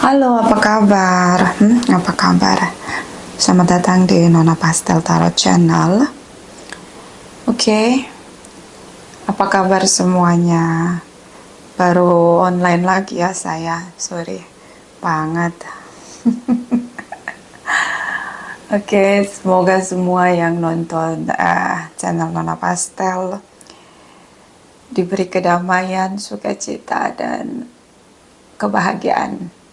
Halo, apa kabar? Apa kabar? Selamat datang di Nona Pastel Tarot Channel. Oke, apa kabar semuanya? Baru online lagi ya saya, sorry banget. Oke, semoga semua yang nonton channel Nona Pastel diberi kedamaian, sukacita, dan kebahagiaan.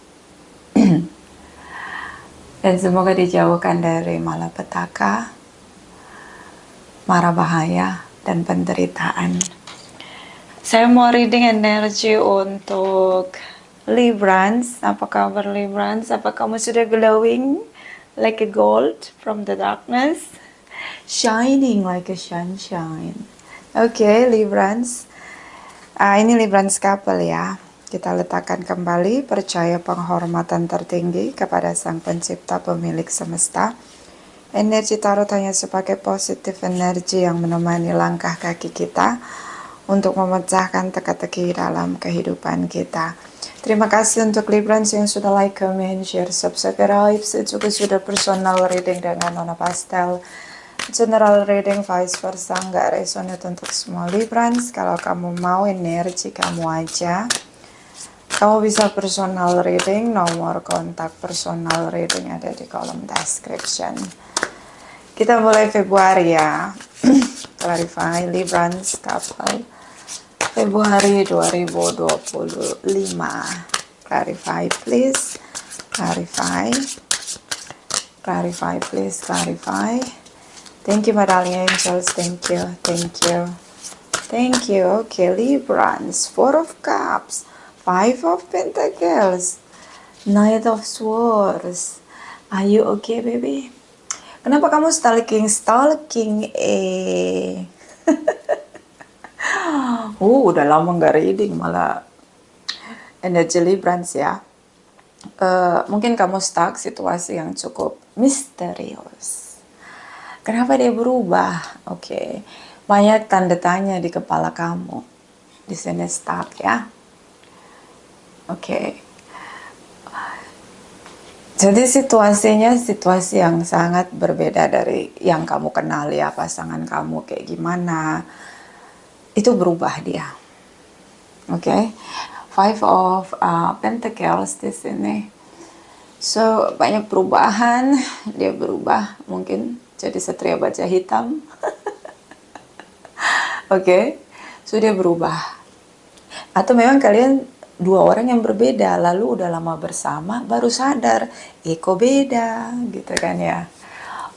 Dan semoga dijauhkan dari malapetaka, mara bahaya, dan penderitaan. Saya mau reading energi untuk Librans. Apa kabar Librans? Apa kamu sudah glowing like a gold from the darkness? Shining like a sunshine. Oke, Librans. Ini Librans couple ya. Kita letakkan kembali percaya penghormatan tertinggi kepada Sang Pencipta Pemilik Semesta. Energi tarot hanya sebagai positif energi yang menemani langkah kaki kita untuk memecahkan teka-teki dalam kehidupan kita. Terima kasih untuk Librans yang sudah like, comment, share, subscribe. Juga sudah personal reading dengan Nona Pastel. General reading vice versa, nggak resonate untuk semua Librans. Kalau kamu mau energi kamu aja, kamu bisa personal reading. Nomor kontak personal reading ada di kolom description. Kita mulai Februari ya. Clarify Librans couple Februari 2025. Clarify please. Clarify please. Clarify. Thank you my darling angels. Thank you. Okay, Librans, 4 of Cups, 5 of Pentacles, Knight of Swords. Are you okay baby? Kenapa kamu stalking udah lama nggak reading malah energi Librans ya. Mungkin kamu stuck situasi yang cukup misterius. Kenapa dia berubah? Oke. Banyak tanda tanya di kepala kamu. Di sini stuck ya. Oke. Jadi situasinya situasi yang sangat berbeda dari yang kamu kenal ya, pasangan kamu kayak gimana. Itu berubah dia. Oke. 5 of Pentacles di sini. So, banyak perubahan. Dia berubah mungkin jadi satria baja hitam. Oke. So, dia berubah. Atau memang kalian dua orang yang berbeda, lalu udah lama bersama baru sadar, kok beda gitu kan ya,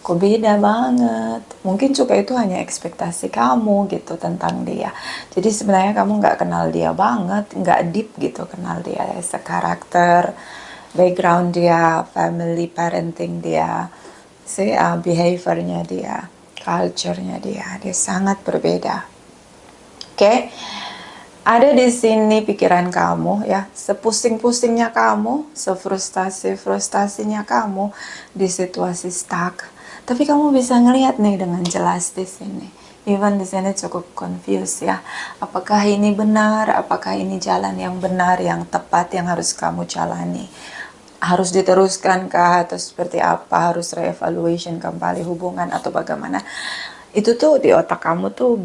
kok beda banget. Mungkin juga itu hanya ekspektasi kamu gitu tentang dia. Jadi sebenarnya kamu nggak kenal dia banget, nggak deep gitu kenal dia, karakter, background dia, family, parenting dia, behaviornya dia, culture-nya dia sangat berbeda. Oke. Ada di sini pikiran kamu ya, sepusing-pusingnya kamu, sefrustasi-frustasinya kamu di situasi stuck. Tapi kamu bisa ngelihat nih dengan jelas di sini. Even di sini cukup confused ya. Apakah ini benar? Apakah ini jalan yang benar, yang tepat, yang harus kamu jalani? Harus diteruskan kah atau seperti apa? Harus reevaluation kembali hubungan atau bagaimana? Itu tuh di otak kamu tuh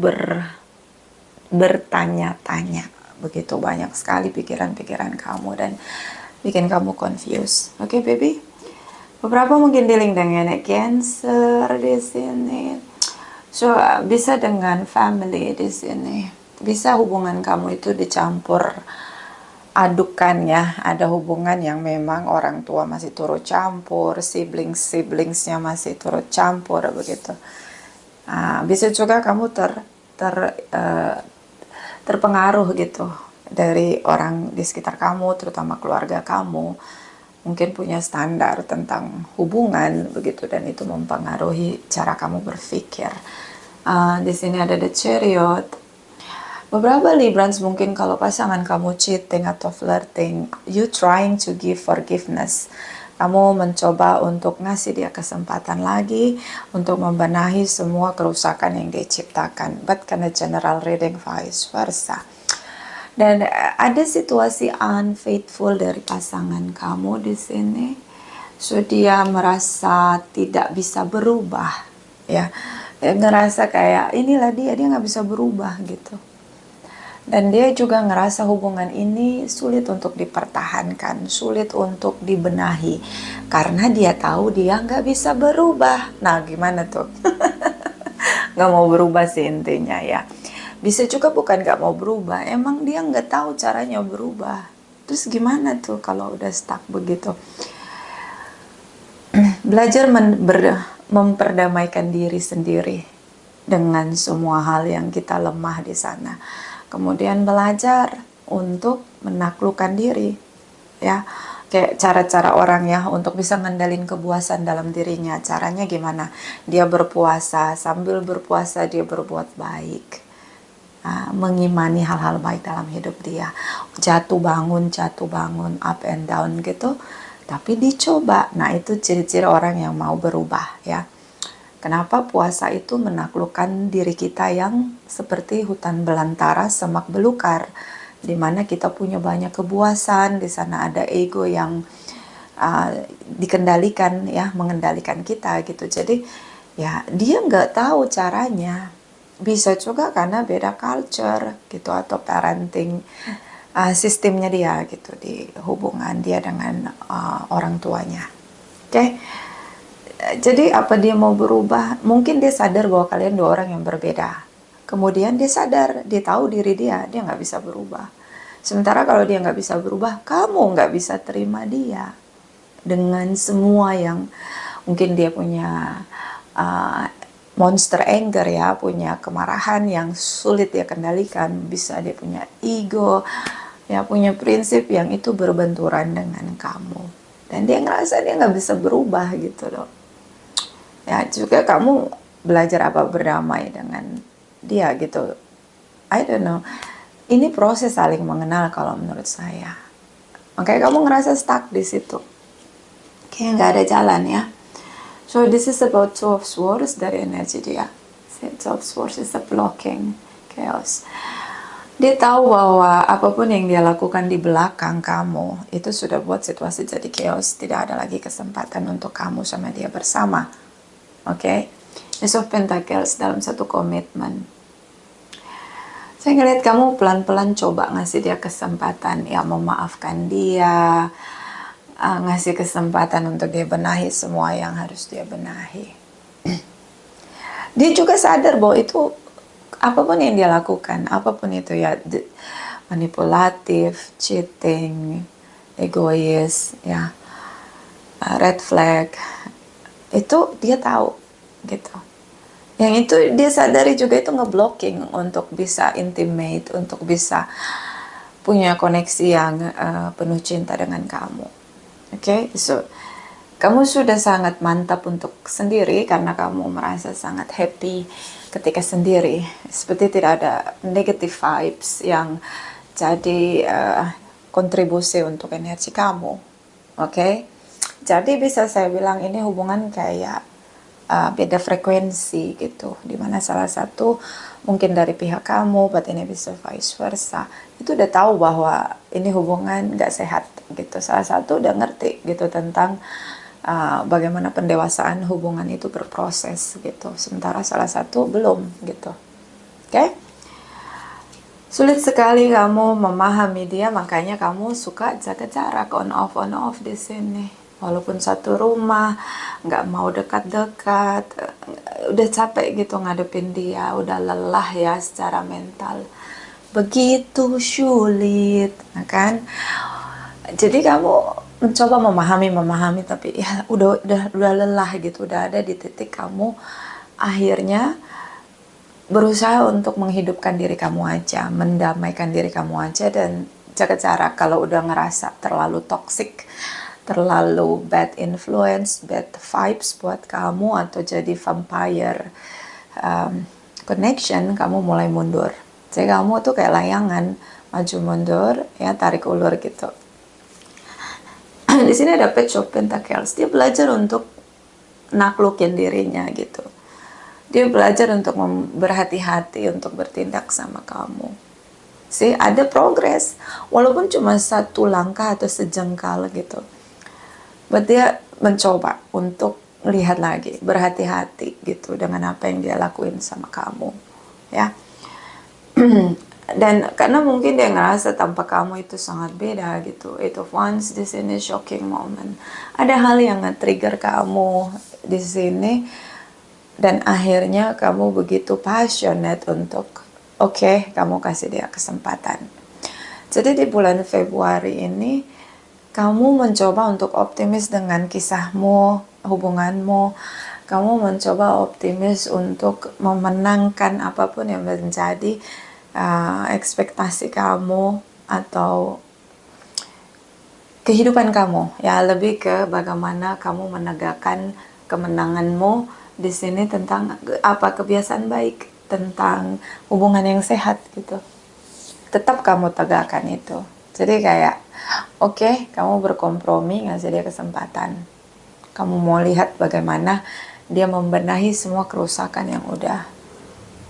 bertanya-tanya, begitu banyak sekali pikiran-pikiran kamu dan bikin kamu confused. Oke, baby. Beberapa mungkin dealing dengan Cancer di sini. So, bisa dengan family di sini. Bisa hubungan kamu itu dicampur adukan ya. Ada hubungan yang memang orang tua masih turut campur, siblingsnya masih turut campur begitu. Bisa juga kamu terpengaruh gitu dari orang di sekitar kamu, terutama keluarga kamu, mungkin punya standar tentang hubungan begitu, dan itu mempengaruhi cara kamu berpikir. Di sini ada The Chariot. Beberapa Librans mungkin kalau pasangan kamu cheating atau flirting, you trying to give forgiveness. Kamu mencoba untuk ngasih dia kesempatan lagi untuk membenahi semua kerusakan yang dia ciptakan. But karena general reading vice versa. Dan ada situasi unfaithful dari pasangan kamu di sini. So dia merasa tidak bisa berubah, ya. Dia ngerasa kayak inilah dia nggak bisa berubah gitu. Dan dia juga ngerasa hubungan ini sulit untuk dipertahankan, sulit untuk dibenahi. Karena dia tahu dia nggak bisa berubah. Nah gimana tuh? Nggak mau berubah sih intinya ya. Bisa juga bukan nggak mau berubah, emang dia nggak tahu caranya berubah. Terus gimana tuh kalau udah stuck begitu? Belajar memperdamaikan diri sendiri dengan semua hal yang kita lemah di sana. Kemudian belajar untuk menaklukkan diri, ya. Kayak cara-cara orang ya untuk bisa ngendalin kepuasan dalam dirinya. Caranya gimana? Dia berpuasa, sambil berpuasa dia berbuat baik. Mengimani hal-hal baik dalam hidup dia. Jatuh bangun, up and down gitu. Tapi dicoba. Nah, itu ciri-ciri orang yang mau berubah ya. Kenapa puasa itu menaklukkan diri kita yang seperti hutan belantara, semak belukar, di mana kita punya banyak kepuasan, di sana ada ego yang dikendalikan ya, mengendalikan kita gitu. Jadi ya dia nggak tahu caranya. Bisa juga karena beda culture gitu atau parenting sistemnya dia gitu di hubungan dia dengan orang tuanya. Oke. Jadi apa dia mau berubah? Mungkin dia sadar bahwa kalian dua orang yang berbeda. Kemudian dia sadar, dia tahu diri dia nggak bisa berubah. Sementara kalau dia nggak bisa berubah, kamu nggak bisa terima dia. Dengan semua yang mungkin dia punya monster anger ya, punya kemarahan yang sulit dia kendalikan. Bisa dia punya ego, ya punya prinsip yang itu berbenturan dengan kamu. Dan dia ngerasa dia nggak bisa berubah gitu loh. Ya juga kamu belajar apa berdamai dengan dia gitu. I don't know. Ini proses saling mengenal kalau menurut saya. Makanya kamu ngerasa stuck di situ. Kayak nggak ada jalan ya. So this is about Two of Swords dari energi dia. Two of Swords is a blocking chaos. Dia tahu bahwa apapun yang dia lakukan di belakang kamu itu sudah buat situasi jadi chaos. Tidak ada lagi kesempatan untuk kamu sama dia bersama. Oke, Ace of Pentacles dalam satu komitmen. Saya ngeliat kamu pelan-pelan coba ngasih dia kesempatan, ya memaafkan dia, ngasih kesempatan untuk dia benahi semua yang harus dia benahi. Dia juga sadar bahwa itu apapun yang dia lakukan, apapun itu ya manipulatif, cheating, egois, ya red flag. Itu dia tahu gitu. Yang itu dia sadari juga itu ngeblocking untuk bisa intimate, untuk bisa punya koneksi yang penuh cinta dengan kamu. Oke, so kamu sudah sangat mantap untuk sendiri karena kamu merasa sangat happy ketika sendiri. Seperti tidak ada negative vibes yang jadi kontribusi untuk energi kamu. Oke? Jadi bisa saya bilang ini hubungan kayak beda frekuensi gitu, dimana salah satu mungkin dari pihak kamu, but ini bisa vice versa, itu udah tahu bahwa ini hubungan gak sehat gitu. Salah satu udah ngerti gitu tentang bagaimana pendewasaan hubungan itu berproses gitu, sementara salah satu belum gitu. Oke? Sulit sekali kamu memahami dia, makanya kamu suka jaga jarak, on off di sini. Walaupun satu rumah, nggak mau dekat-dekat, udah capek gitu ngadepin dia, udah lelah ya secara mental. Begitu sulit, kan? Jadi kamu mencoba memahami, tapi ya udah lelah gitu, udah ada di titik kamu akhirnya berusaha untuk menghidupkan diri kamu aja, mendamaikan diri kamu aja, dan jaga jarak kalau udah ngerasa terlalu toxic, terlalu bad influence, bad vibes buat kamu, atau jadi vampire connection, kamu mulai mundur. Jadi kamu tuh kayak layangan, maju mundur, ya tarik ulur gitu. Di sini ada Page of Pentacles. Dia belajar untuk naklukin dirinya gitu. Dia belajar untuk berhati-hati untuk bertindak sama kamu. sih ada progres, walaupun cuma satu langkah atau sejengkal gitu. But dia mencoba untuk lihat lagi, berhati-hati gitu dengan apa yang dia lakuin sama kamu, ya. Dan karena mungkin dia ngerasa tanpa kamu itu sangat beda gitu. Itu once di sini shocking moment. Ada hal yang nge-trigger kamu di sini dan akhirnya kamu begitu passionate untuk kamu kasih dia kesempatan. Jadi di bulan Februari ini kamu mencoba untuk optimis dengan kisahmu, hubunganmu. Kamu mencoba optimis untuk memenangkan apapun yang menjadi ekspektasi kamu atau kehidupan kamu, ya, lebih ke bagaimana kamu menegakkan kemenanganmu di sini tentang apa kebiasaan baik, tentang hubungan yang sehat gitu. Tetap kamu tegakkan itu. Jadi kayak kamu berkompromi, ngasih dia kesempatan. Kamu mau lihat bagaimana dia membenahi semua kerusakan yang udah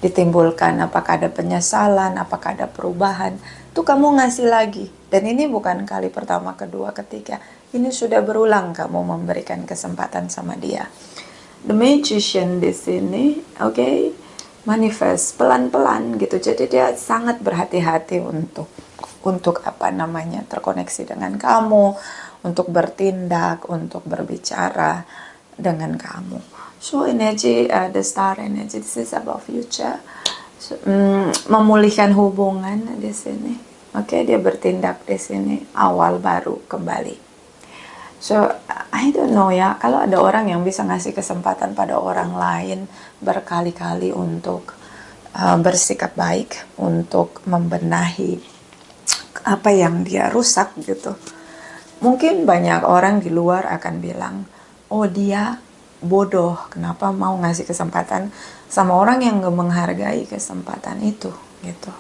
ditimbulkan, apakah ada penyesalan, apakah ada perubahan, itu kamu ngasih lagi. Dan ini bukan kali pertama, kedua, ketiga, ini sudah berulang kamu memberikan kesempatan sama dia. The Magician di sini, manifest pelan-pelan gitu. Jadi dia sangat berhati-hati untuk terkoneksi dengan kamu, untuk bertindak, untuk berbicara dengan kamu. So energy, the star energy, this is about future. So, memulihkan hubungan di sini. Dia bertindak di sini, awal baru kembali. So I don't know ya, kalau ada orang yang bisa ngasih kesempatan pada orang lain berkali-kali untuk bersikap baik, untuk membenahi apa yang dia rusak gitu. Mungkin banyak orang di luar akan bilang, oh dia bodoh, kenapa mau ngasih kesempatan sama orang yang gak menghargai kesempatan itu gitu.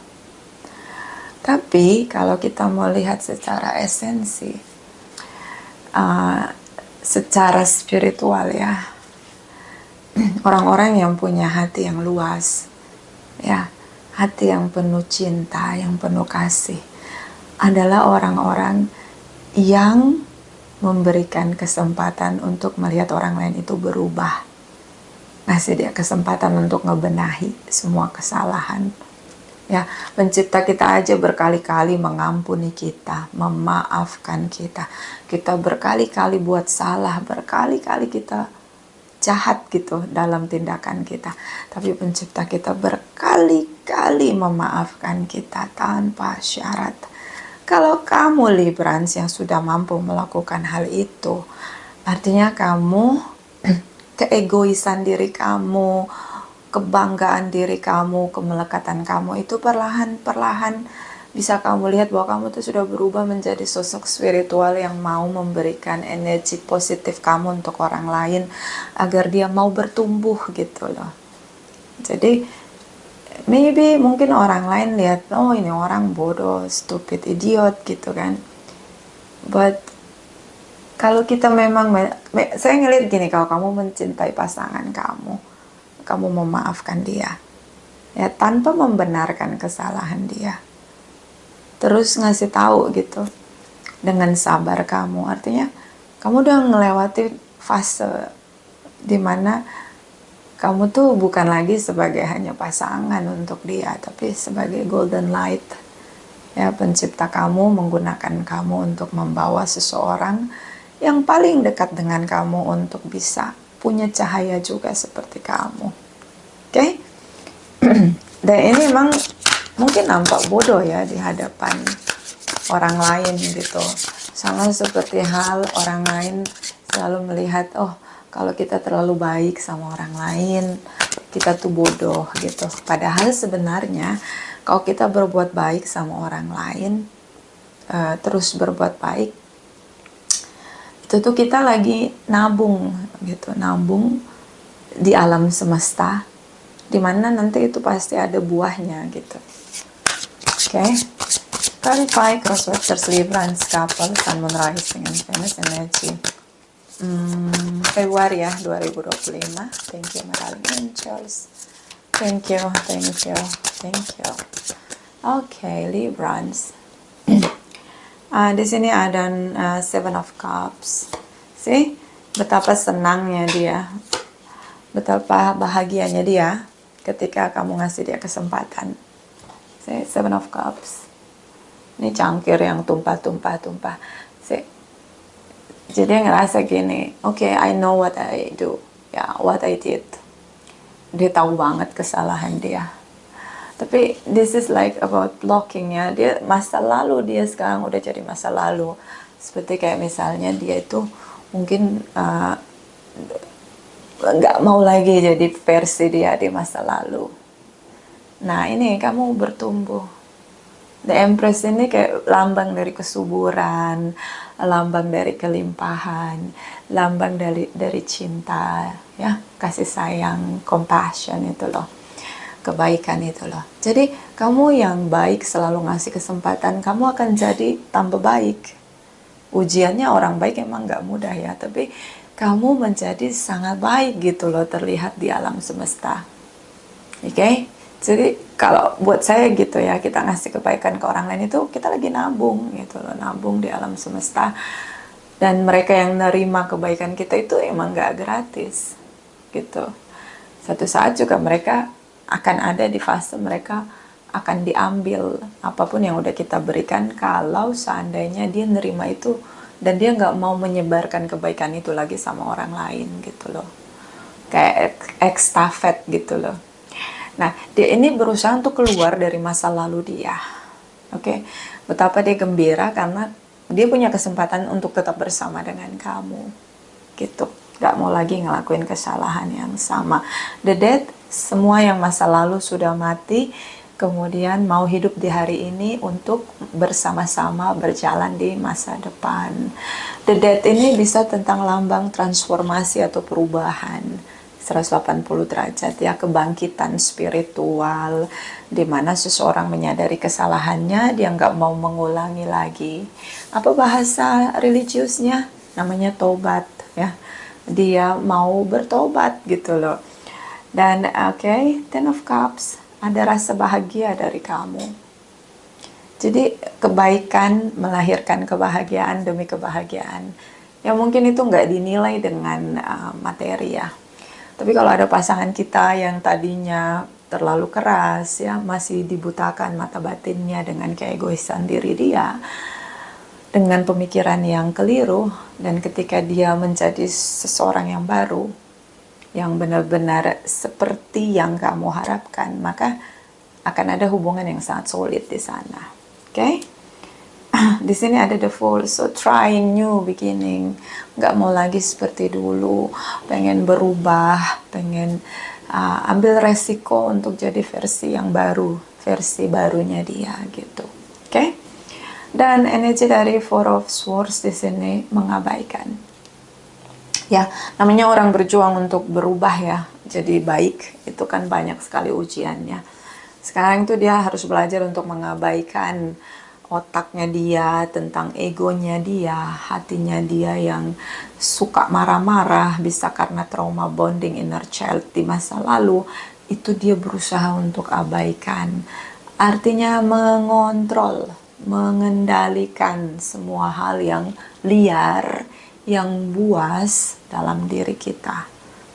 Tapi kalau kita mau lihat secara esensi, secara spiritual ya, orang-orang yang punya hati yang luas, ya, hati yang penuh cinta, yang penuh kasih, adalah orang-orang yang memberikan kesempatan untuk melihat orang lain itu berubah. Ngasih dia kesempatan untuk ngebenahi semua kesalahan. Ya, pencipta kita aja berkali-kali mengampuni kita, memaafkan kita. Kita berkali-kali buat salah, berkali-kali kita jahat gitu dalam tindakan kita. Tapi pencipta kita berkali-kali memaafkan kita tanpa syarat. Kalau kamu Librans yang sudah mampu melakukan hal itu, artinya kamu, keegoisan diri kamu, kebanggaan diri kamu, kemelekatan kamu itu perlahan-perlahan bisa kamu lihat bahwa kamu tuh sudah berubah menjadi sosok spiritual yang mau memberikan energi positif kamu untuk orang lain agar dia mau bertumbuh gitu loh. Jadi maybe mungkin orang lain lihat, oh ini orang bodoh, stupid, idiot gitu kan. But kalau kita memang, saya ngeliat gini, kalau kamu mencintai pasangan kamu memaafkan dia, ya, tanpa membenarkan kesalahan dia, terus ngasih tahu gitu dengan sabar kamu, artinya kamu udah ngelewati fase dimana kamu tuh bukan lagi sebagai hanya pasangan untuk dia, tapi sebagai golden light. Ya, pencipta kamu menggunakan kamu untuk membawa seseorang yang paling dekat dengan kamu untuk bisa punya cahaya juga seperti kamu. Dan ini memang mungkin nampak bodoh ya di hadapan orang lain gitu. Sama seperti hal orang lain selalu melihat, oh kalau kita terlalu baik sama orang lain, kita tuh bodoh gitu. Padahal sebenarnya kalau kita berbuat baik sama orang lain, terus berbuat baik, itu tuh kita lagi nabung gitu, nabung di alam semesta, dimana nanti itu pasti ada buahnya gitu. Clarify crosswatchers Librans couple Sun Moon Rising and Venus energy. Februari ya 2025. Thank you my darling angels. Thank you. Oke, Librans. Di sini ada Seven of Cups. See, betapa senangnya dia, betapa bahagianya dia ketika kamu ngasih dia kesempatan. See, Seven of Cups. Ini cangkir yang tumpah. See, jadi dia ngerasa gini, okay, I know what I do, what I did. Dia tahu banget kesalahan dia. Tapi this is like about blocking ya. Dia masa lalu dia sekarang udah jadi masa lalu. Seperti kayak misalnya dia itu mungkin nggak mau lagi jadi versi dia di masa lalu. Nah ini kamu bertumbuh. The Empress ini kayak lambang dari kesuburan, lambang dari kelimpahan, lambang dari cinta, ya, kasih sayang, compassion itu loh, kebaikan itu loh. Jadi kamu yang baik selalu ngasih kesempatan, kamu akan jadi tambah baik. Ujiannya orang baik emang nggak mudah ya, tapi kamu menjadi sangat baik gitu loh, terlihat di alam semesta. Oke? Jadi kalau buat saya gitu ya, kita ngasih kebaikan ke orang lain itu kita lagi nabung gitu loh, nabung di alam semesta. Dan mereka yang nerima kebaikan kita itu emang gak gratis gitu. Satu saat juga mereka akan ada di fase mereka akan diambil apapun yang udah kita berikan, kalau seandainya dia nerima itu dan dia nggak mau menyebarkan kebaikan itu lagi sama orang lain gitu loh. Kayak ekstafet gitu loh. Nah, dia ini berusaha untuk keluar dari masa lalu dia. Oke, betapa dia gembira karena dia punya kesempatan untuk tetap bersama dengan kamu. Gitu. Gak mau lagi ngelakuin kesalahan yang sama. The Dead, semua yang masa lalu sudah mati, kemudian mau hidup di hari ini untuk bersama-sama berjalan di masa depan. The Dead ini bisa tentang lambang transformasi atau perubahan. 180 derajat ya, kebangkitan spiritual di mana seseorang menyadari kesalahannya, dia nggak mau mengulangi lagi. Apa bahasa religiusnya? Namanya tobat ya. Dia mau bertobat gitu loh. Dan Ten of Cups, ada rasa bahagia dari kamu. Jadi kebaikan melahirkan kebahagiaan demi kebahagiaan. Ya mungkin itu nggak dinilai dengan materi ya. Tapi kalau ada pasangan kita yang tadinya terlalu keras ya, masih dibutakan mata batinnya dengan keegoisan diri dia, dengan pemikiran yang keliru, dan ketika dia menjadi seseorang yang baru, yang benar-benar seperti yang kamu harapkan, maka akan ada hubungan yang sangat solid di sana. Oke? Di sini ada the Fool, so trying new beginning, nggak mau lagi seperti dulu, pengen berubah, pengen ambil resiko untuk jadi versi yang baru, versi barunya dia gitu. Oke? Dan energi dari Four of Swords di sini mengabaikan. Ya, namanya orang berjuang untuk berubah ya, jadi baik, itu kan banyak sekali ujiannya. Sekarang itu dia harus belajar untuk mengabaikan otaknya dia, tentang egonya dia, hatinya dia yang suka marah-marah, bisa karena trauma bonding inner child di masa lalu, itu dia berusaha untuk abaikan. Artinya mengontrol, mengendalikan semua hal yang liar, yang buas dalam diri kita.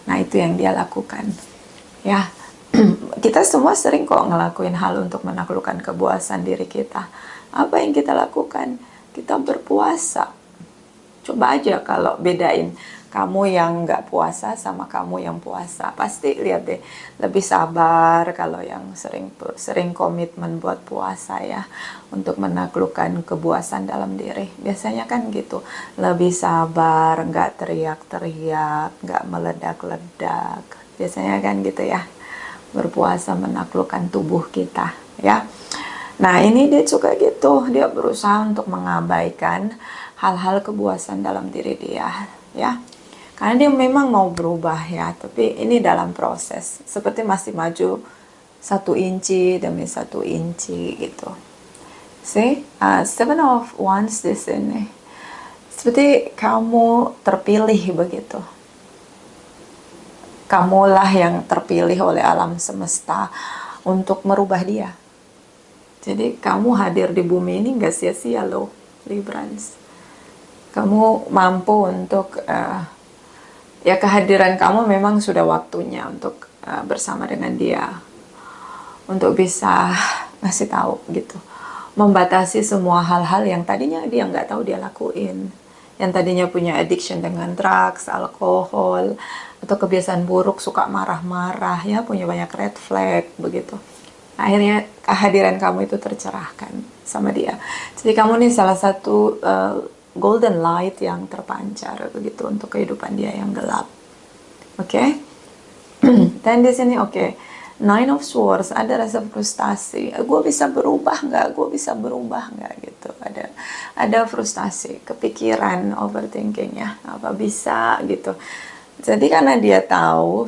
Nah, itu yang dia lakukan. Ya, kita semua sering kok ngelakuin hal untuk menaklukkan kebuasan diri kita. Apa yang kita lakukan? Kita berpuasa. Coba aja kalau bedain kamu yang nggak puasa sama kamu yang puasa. Pasti lihat deh, lebih sabar kalau yang sering komitmen buat puasa ya, untuk menaklukkan kebuasan dalam diri. Biasanya kan gitu, lebih sabar, nggak teriak-teriak, nggak meledak-ledak. Biasanya kan gitu ya, berpuasa menaklukkan tubuh kita ya. Nah ini dia juga gitu, dia berusaha untuk mengabaikan hal-hal kebuasan dalam diri dia ya, karena dia memang mau berubah ya, tapi ini dalam proses, seperti masih maju 1 inci demi 1 inci gitu. See, Seven of Wands di sini, seperti kamu terpilih begitu. Kamulah yang terpilih oleh alam semesta untuk merubah dia. Jadi kamu hadir di bumi ini nggak sia-sia loh, Librans. Kamu mampu untuk ya kehadiran kamu memang sudah waktunya untuk bersama dengan dia, untuk bisa ngasih tahu gitu, membatasi semua hal-hal yang tadinya dia nggak tahu dia lakuin, yang tadinya punya addiction dengan drugs, alkohol, atau kebiasaan buruk, suka marah-marah, ya punya banyak red flag begitu. Akhirnya kehadiran kamu itu tercerahkan sama dia. Jadi kamu nih salah satu golden light yang terpancar begitu untuk kehidupan dia yang gelap. Oke? Dan di sini Nine of Swords, ada rasa frustasi. Gue bisa berubah nggak? Gue bisa berubah nggak gitu? Ada frustasi, kepikiran, overthinking ya. Apa bisa gitu? Jadi karena dia tahu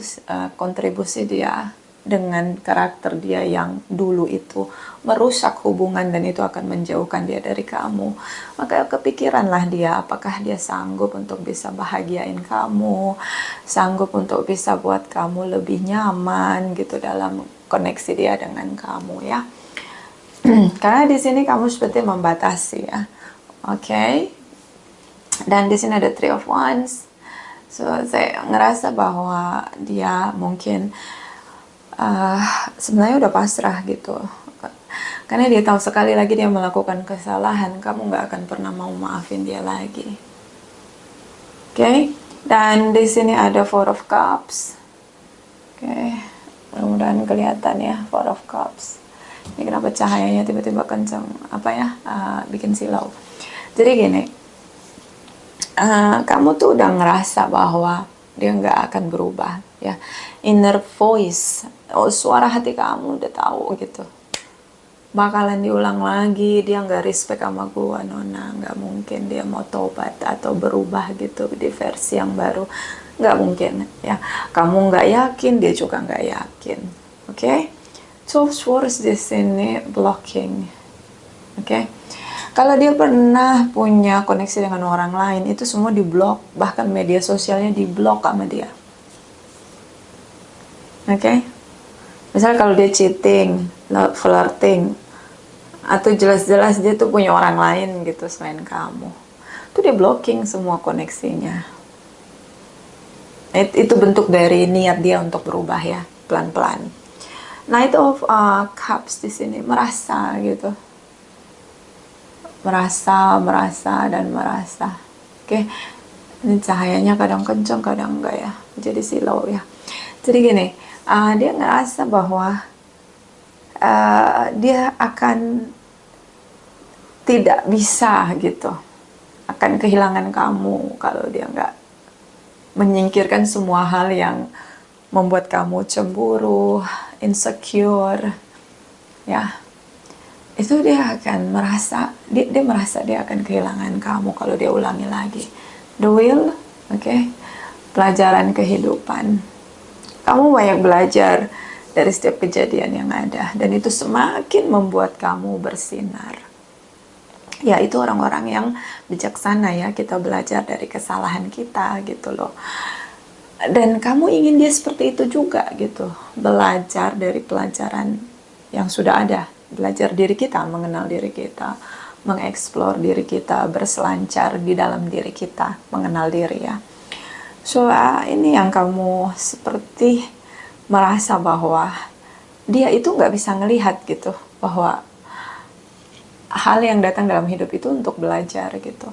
kontribusi dia dengan karakter dia yang dulu itu merusak hubungan dan itu akan menjauhkan dia dari kamu, maka kepikiranlah dia apakah dia sanggup untuk bisa bahagiain kamu, sanggup untuk bisa buat kamu lebih nyaman gitu dalam koneksi dia dengan kamu ya. Karena di sini kamu seperti membatasi ya. Oke. Dan di sini ada Three of Wands. So saya ngerasa bahwa dia mungkin sebenarnya udah pasrah gitu, karena dia tahu sekali lagi dia melakukan kesalahan, kamu nggak akan pernah mau maafin dia lagi. Oke. Dan di sini ada Four of Cups. Oke. Mudah-mudahan kelihatan ya, Four of Cups. Ini kenapa cahayanya tiba-tiba kencang bikin silau. Jadi gini, kamu tuh udah ngerasa bahwa dia nggak akan berubah ya. Inner voice, suara hati kamu udah tahu gitu, bakalan diulang lagi. Dia nggak respect sama gua, Nona. Nggak mungkin dia mau tobat atau berubah gitu di versi yang baru. Nggak mungkin ya. Kamu nggak yakin, dia juga nggak yakin. Oke? Two of Swords di sini blocking. Oke? Kalau dia pernah punya koneksi dengan orang lain, itu semua diblok, bahkan media sosialnya diblok sama dia. Oke? Misalnya kalau dia cheating, flirting, atau jelas-jelas dia tuh punya orang lain gitu selain kamu, itu dia blocking semua koneksinya. Itu bentuk dari niat dia untuk berubah ya, pelan-pelan. Knight of Cups di sini merasa gitu, merasa dan merasa. Oke, ini cahayanya kadang kencang kadang enggak ya, jadi silau ya. Jadi gini, dia ngerasa bahwa dia akan tidak bisa gitu, akan kehilangan kamu kalau dia nggak menyingkirkan semua hal yang membuat kamu cemburu, insecure ya. Itu dia akan merasa, dia merasa dia akan kehilangan kamu kalau dia ulangi lagi. The Wheel, pelajaran kehidupan. Kamu banyak belajar dari setiap kejadian yang ada, dan itu semakin membuat kamu bersinar. Ya, itu orang-orang yang bijaksana ya, kita belajar dari kesalahan kita gitu loh. Dan kamu ingin dia seperti itu juga gitu, belajar dari pelajaran yang sudah ada. Belajar diri kita, mengenal diri kita, mengeksplor diri kita, berselancar di dalam diri kita, mengenal diri ya. So ini yang kamu seperti merasa bahwa dia itu nggak bisa ngelihat gitu, bahwa hal yang datang dalam hidup itu untuk belajar gitu,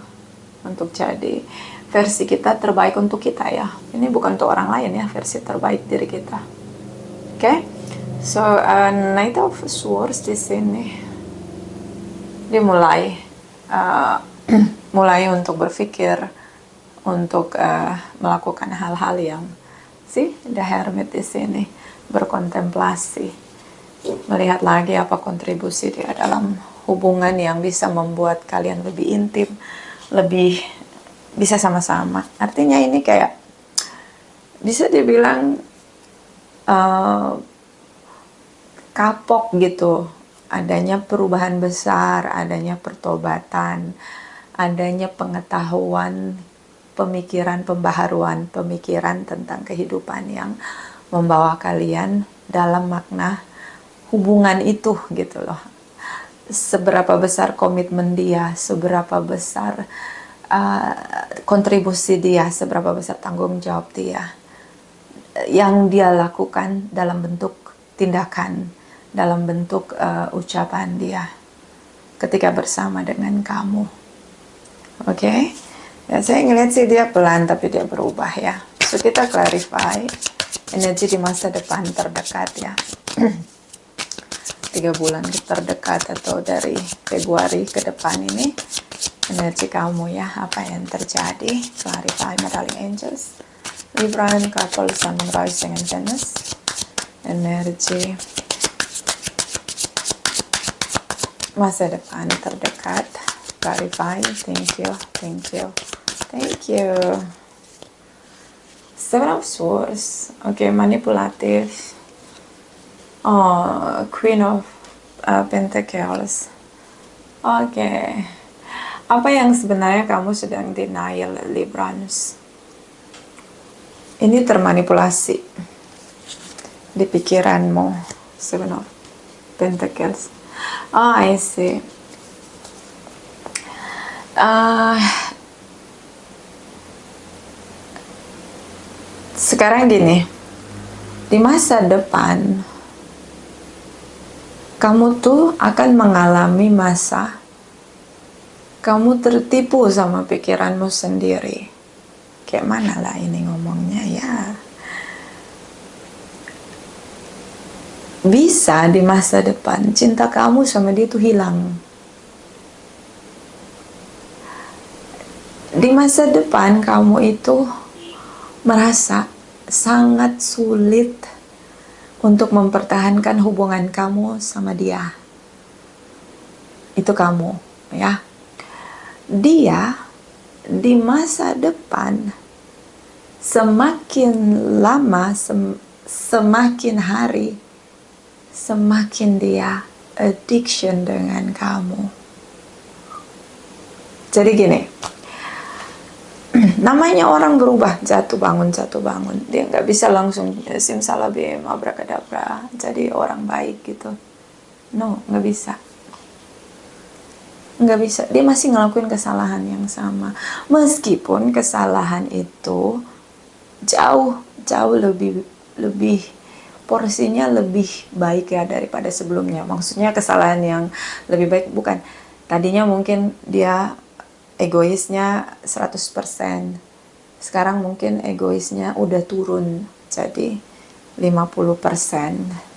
untuk jadi versi kita terbaik untuk kita ya. Ini bukan untuk orang lain ya, versi terbaik diri kita. Oke? So, Knight of Swords di sini, dia mulai mulai untuk berpikir, untuk melakukan hal-hal yang The Hermit di sini, berkontemplasi, melihat lagi apa kontribusi dia dalam hubungan yang bisa membuat kalian lebih intim, lebih bisa sama-sama. Artinya ini kayak bisa dibilang kapok gitu, adanya perubahan besar, adanya pertobatan, adanya pengetahuan, pemikiran, pembaharuan pemikiran tentang kehidupan yang membawa kalian dalam makna hubungan itu gitu loh. seberapa besar komitmen dia, seberapa besar kontribusi dia, seberapa besar tanggung jawab dia yang dia lakukan dalam bentuk tindakan, dalam bentuk ucapan dia ketika bersama dengan kamu. Oke? Ya, saya ngeliat sih dia pelan tapi dia berubah ya. So kita clarify energi di masa depan terdekat ya. 3 bulan terdekat atau dari Februari ke depan ini, energi kamu ya, apa yang terjadi. Clarify my darling angels, Libra and couple, Sun, Rising and Venus. Energi masa depan terdekat, clarify. Thank you, thank you, thank you. Seven of Swords. Oke, manipulatif. Oh, Queen of Pentacles. Oke. Apa yang sebenarnya kamu sedang denial, Librans? Ini termanipulasi di pikiranmu. Seven of Pentacles. Oh, I see. Sekarang gini, di masa depan kamu tuh akan mengalami masa kamu tertipu sama pikiranmu sendiri. Kayak mana lah ini ngomongnya ya. Bisa di masa depan cinta kamu sama dia tuh hilang. Di masa depan kamu itu merasa sangat sulit untuk mempertahankan hubungan kamu sama dia. Itu kamu, ya. Dia di masa depan semakin lama, semakin hari, semakin dia addiction dengan kamu. Jadi gini, namanya orang berubah, jatuh bangun. Dia nggak bisa langsung simsalabim, abrakadabra, jadi orang baik gitu. No, nggak bisa. Dia masih ngelakuin kesalahan yang sama. Meskipun kesalahan itu jauh lebih porsinya lebih baik ya daripada sebelumnya. Maksudnya kesalahan yang lebih baik bukan. Tadinya mungkin dia egoisnya 100%. Sekarang mungkin egoisnya udah turun jadi 50%.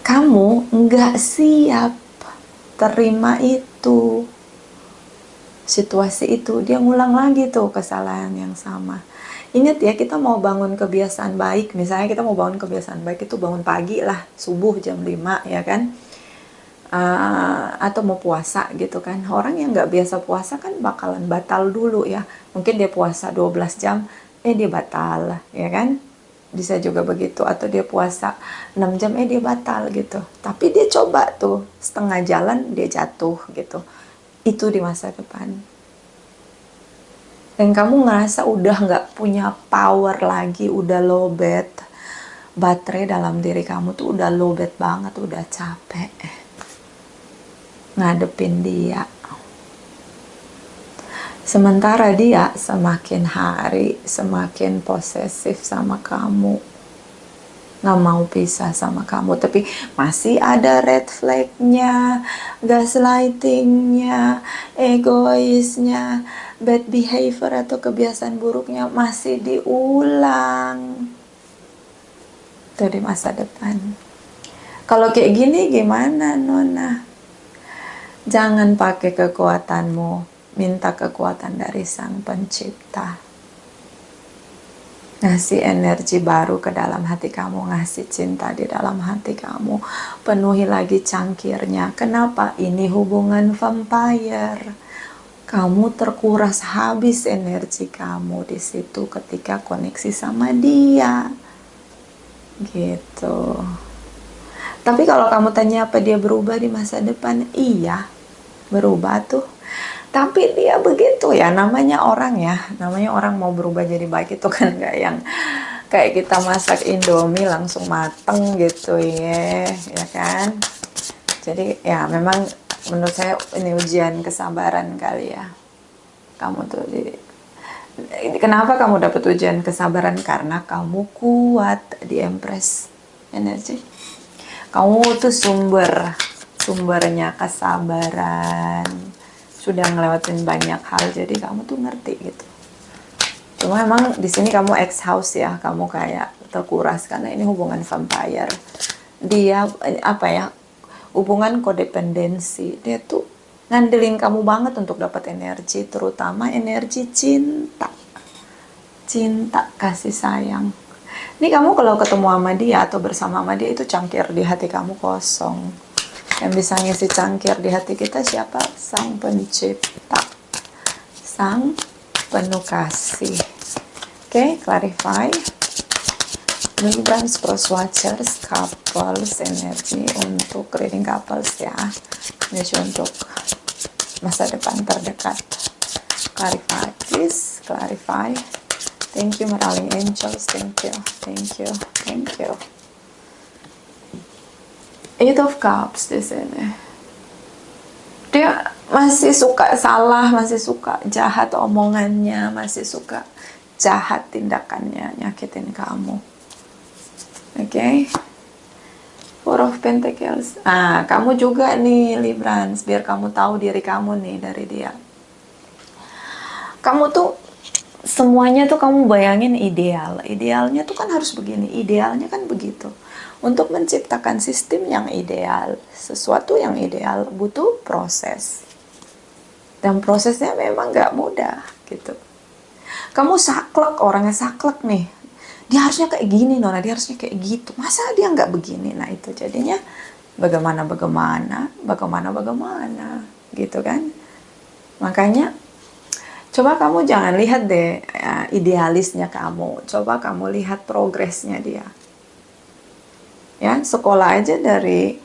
Kamu nggak siap terima itu. Situasi itu, dia ngulang lagi tuh kesalahan yang sama. Ingat ya, kita mau bangun kebiasaan baik. Misalnya kita mau bangun kebiasaan baik itu bangun pagi lah, subuh jam 5 ya kan. Atau mau puasa gitu kan. Orang yang nggak biasa puasa kan bakalan batal dulu ya. Mungkin dia puasa 12 jam, dia batal ya kan. Bisa juga begitu. Atau dia puasa 6 jam, dia batal gitu. Tapi dia coba tuh, setengah jalan dia jatuh gitu. Itu di masa depan. Dan kamu ngerasa udah nggak punya power lagi, udah lowbat. Baterai dalam diri kamu tuh udah lowbat banget, udah capek ngadepin dia. Sementara dia semakin hari semakin posesif sama kamu, nggak mau pisah sama kamu, tapi masih ada red flagnya, gaslightingnya, egoisnya, bad behavior atau kebiasaan buruknya masih diulang. Itu di masa depan. Kalau kayak gini gimana, Nona? Jangan pakai kekuatanmu, minta kekuatan dari Sang Pencipta. Ngasih energi baru ke dalam hati kamu, ngasih cinta di dalam hati kamu, penuhi lagi cangkirnya. Kenapa? Ini hubungan vampire. Kamu terkuras habis energi kamu di situ ketika koneksi sama dia. Gitu. Tapi kalau kamu tanya apa dia berubah di masa depan, iya, berubah tuh. Tapi dia begitu ya, namanya orang ya, namanya orang mau berubah jadi baik itu kan nggak yang kayak kita masak Indomie langsung mateng gitu ya kan. Jadi ya memang menurut saya ini ujian kesabaran kali ya. Kamu tuh kenapa kamu dapat ujian kesabaran? Karena kamu kuat di Empress energi. Kamu tuh sumbernya kesabaran. Sudah ngelewatin banyak hal, jadi kamu tuh ngerti gitu. Cuma emang di sini kamu ex-house ya, kamu kayak terkuras karena ini hubungan vampire. Dia apa ya? Hubungan kodependensi. Dia tuh ngandelin kamu banget untuk dapat energi, terutama energi cinta. Cinta, kasih sayang. Ini kamu kalau ketemu sama dia atau bersama sama dia itu cangkir di hati kamu kosong. Yang bisa ngisi cangkir di hati kita siapa? Sang Pencipta. Sang penuh kasih. Oke, clarify. Librans, cross watchers, couples, energi untuk reading couples ya. Ini untuk masa depan terdekat. Clarify, please. Clarify. Thank you, Meraling Angels. Thank you. Thank you. Thank you. Eight of Cups di sini. Dia masih suka salah, masih suka jahat omongannya, masih suka jahat tindakannya, nyakitin kamu. Oke. Four of Pentacles. Kamu juga nih Librans, biar kamu tahu diri kamu nih dari dia. Kamu tuh semuanya tuh kamu bayangin ideal. Idealnya tuh kan harus begini, idealnya kan begitu. Untuk menciptakan sistem yang ideal, sesuatu yang ideal butuh proses. Dan prosesnya memang gak mudah gitu. Kamu saklek, orangnya saklek nih. Dia harusnya kayak gini, Nona, dia harusnya kayak gitu. Masa dia gak begini? Nah itu jadinya bagaimana gitu kan. Makanya coba kamu jangan lihat deh idealisnya kamu. Coba kamu lihat progresnya dia. Ya, sekolah aja dari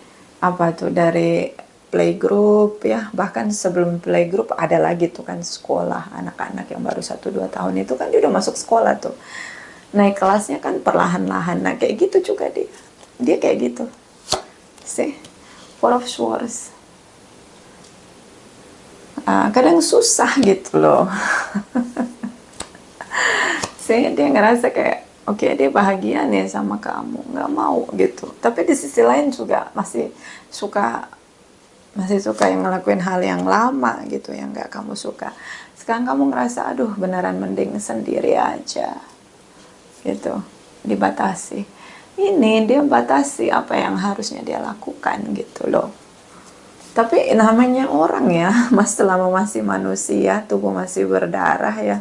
dari playgroup ya, bahkan sebelum playgroup ada lagi tuh kan sekolah anak-anak yang baru 1-2 tahun itu kan dia udah masuk sekolah tuh, naik kelasnya kan perlahan-lahan. Nah kayak gitu juga dia kayak gitu sih. Four of Swords. Kadang susah gitu loh. Sih dia ngerasa kayak oke, dia bahagia nih sama kamu, nggak mau gitu. Tapi di sisi lain juga masih suka yang ngelakuin hal yang lama gitu, yang nggak kamu suka. Sekarang kamu ngerasa, aduh beneran mending sendiri aja gitu, dibatasi. Ini dia batasi apa yang harusnya dia lakukan gitu loh. Tapi namanya orang ya, selama masih manusia, tubuh masih berdarah ya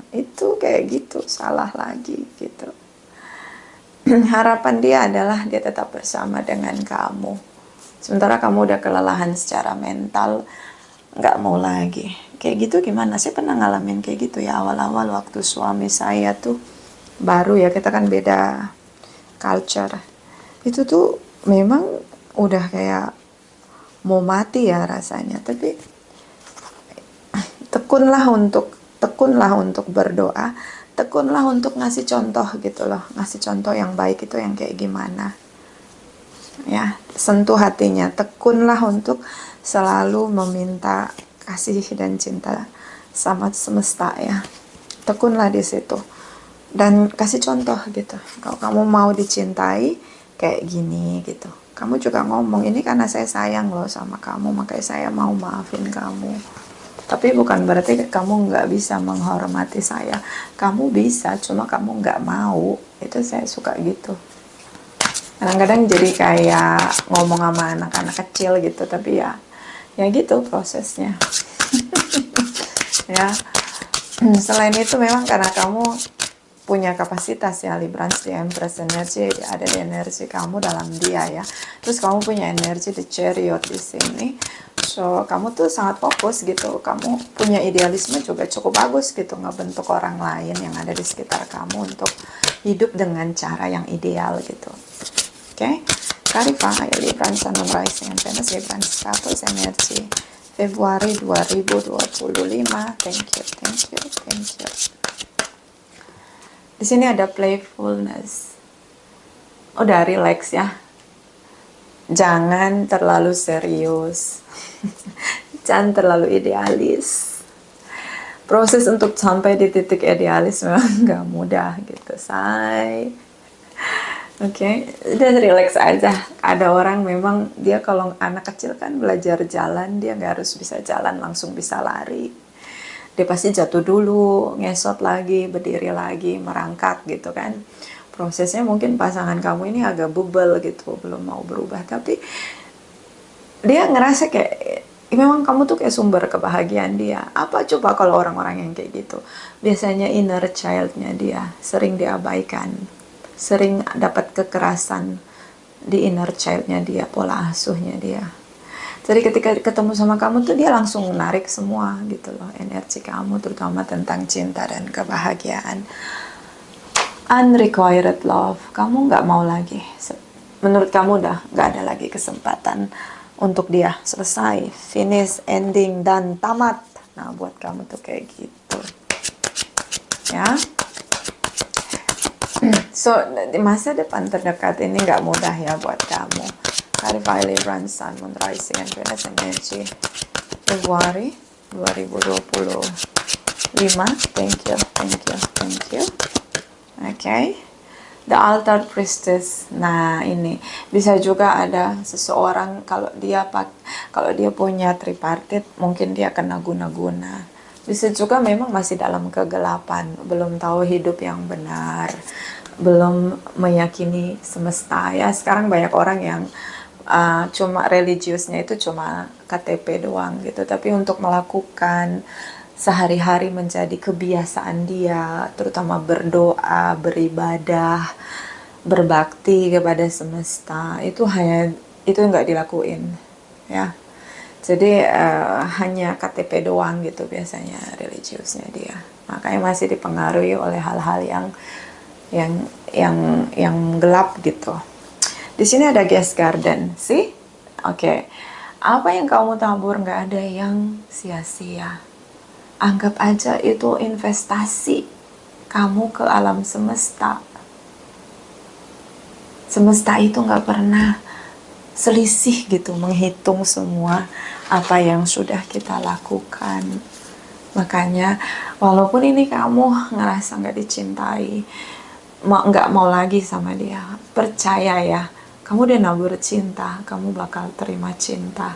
itu kayak gitu, salah lagi gitu. Harapan dia adalah dia tetap bersama dengan kamu, sementara kamu udah kelelahan secara mental, nggak mau lagi kayak gitu. Gimana sih, pernah ngalamin kayak gitu ya awal-awal waktu suami saya tuh baru ya, kita kan beda culture, itu tuh memang udah kayak mau mati ya rasanya. Tapi tekunlah untuk berdoa, tekunlah untuk ngasih contoh gitu loh, ngasih contoh yang baik itu yang kayak gimana ya, sentuh hatinya, tekunlah untuk selalu meminta kasih dan cinta sama semesta ya, tekunlah di situ dan kasih contoh gitu. Kalau kamu mau dicintai kayak gini gitu, kamu juga ngomong, ini karena saya sayang loh sama kamu, makanya saya mau maafin kamu. Tapi bukan berarti kamu nggak bisa menghormati saya. Kamu bisa, cuma kamu nggak mau. Itu saya suka gitu. Kadang-kadang jadi kayak ngomong sama anak-anak kecil gitu. Tapi ya gitu prosesnya. Ya. Selain itu memang karena kamu punya kapasitas ya, Librans di Empress energy, ada di energi kamu dalam dia ya. Terus kamu punya energi di Chariot di sini. So, kamu tuh sangat fokus gitu, kamu punya idealisme juga cukup bagus gitu, ngebentuk orang lain yang ada di sekitar kamu untuk hidup dengan cara yang ideal gitu. Oke, Clarify, Libra, Sun, Rising, and Venus, Libra, Status, Energy, Februari 2025, thank you. Di sini ada playfulness. Udah relax ya. Jangan terlalu serius. Jangan terlalu idealis. Proses untuk sampai di titik idealis memang nggak mudah gitu, say. Oke, udah relax aja. Ada orang memang dia kalau anak kecil kan belajar jalan, dia nggak harus bisa jalan langsung bisa lari. Dia pasti jatuh dulu, ngesot lagi, berdiri lagi, merangkak gitu kan. Prosesnya mungkin pasangan kamu ini agak bubble gitu, belum mau berubah. Tapi dia ngerasa kayak memang kamu tuh kayak sumber kebahagiaan dia. Apa coba kalau orang-orang yang kayak gitu? Biasanya inner child-nya dia sering diabaikan, sering dapat kekerasan di inner child-nya dia, pola asuhnya dia. Jadi ketika ketemu sama kamu tuh dia langsung menarik semua gitu loh, energi kamu, terutama tentang cinta dan kebahagiaan. Unrequited love, kamu nggak mau lagi. Menurut kamu udah nggak ada lagi kesempatan untuk dia, selesai, finish, ending, dan tamat. Nah buat kamu tuh kayak gitu ya. So di masa depan terdekat ini nggak mudah ya buat kamu. Clarify Libra, Sun, Moon, Rising, and Venus energy Februari 2025. Thank you, thank you, thank you. Okay. The Altar Priestess. Nah, ini bisa juga ada seseorang kalau dia punya tripartit, mungkin dia kena guna-guna. Bisa juga memang masih dalam kegelapan, belum tahu hidup yang benar, belum meyakini semesta. Ya, sekarang banyak orang yang cuma religiusnya itu cuma KTP doang gitu, tapi untuk melakukan sehari-hari menjadi kebiasaan dia, terutama berdoa, beribadah, berbakti kepada semesta, itu nggak dilakuin ya. Jadi hanya KTP doang gitu biasanya religiusnya dia, makanya masih dipengaruhi oleh hal-hal yang gelap gitu. Di sini ada Guest Garden, sih, oke. Apa yang kamu tabur nggak ada yang sia-sia. Anggap aja itu investasi kamu ke alam semesta. Semesta itu nggak pernah selisih gitu menghitung semua apa yang sudah kita lakukan. Makanya walaupun ini kamu ngerasa nggak dicintai, nggak mau lagi sama dia, percaya ya, kamu udah nabur cinta, kamu bakal terima cinta.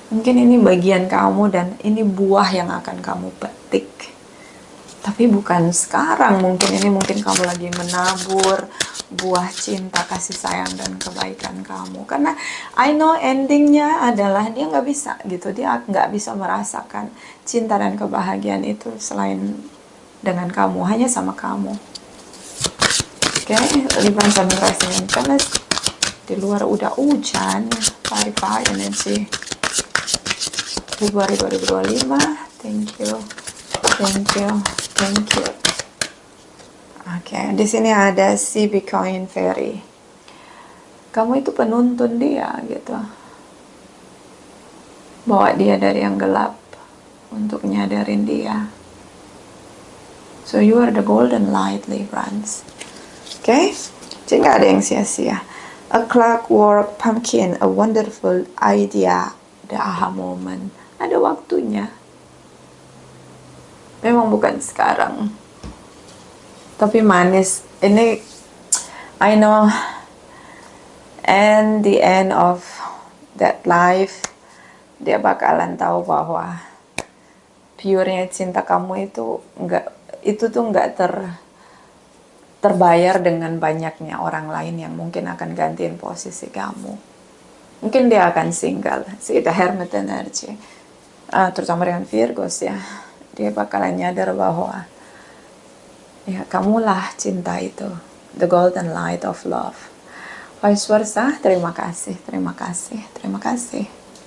Mungkin ini bagian kamu dan ini buah yang akan kamu petik. Tapi bukan sekarang, mungkin kamu lagi menabur buah cinta, kasih sayang, dan kebaikan kamu. Karena I know endingnya adalah dia nggak bisa gitu, dia nggak bisa merasakan cinta dan kebahagiaan itu selain dengan kamu, hanya sama kamu. Oke, Libra, Sun, Rising, and Venus. Di luar udah hujan, clarify energy Februari 2025. Thank you, thank you, thank you. Oke, di sini ada si Bitcoin Fairy. Kamu itu penuntun dia gitu. Bawa dia dari yang gelap untuk nyadarin dia. So you are the golden light, Librans. Oke, jadi nggak ada yang sia-sia. A clockwork pumpkin, a wonderful idea, the aha moment. Ada waktunya. Memang bukan sekarang. Tapi manis. Ini, I know, and the end of that life, dia bakalan tahu bahwa purenya cinta kamu itu nggak terbayar dengan banyaknya orang lain yang mungkin akan gantiin posisi kamu. Mungkin dia akan single. See, the Hermit energy. Terutama dengan Virgos ya. Dia bakalan nyadar bahwa ya kamulah cinta itu. The golden light of love. Vice versa, terima kasih, terima kasih, terima kasih.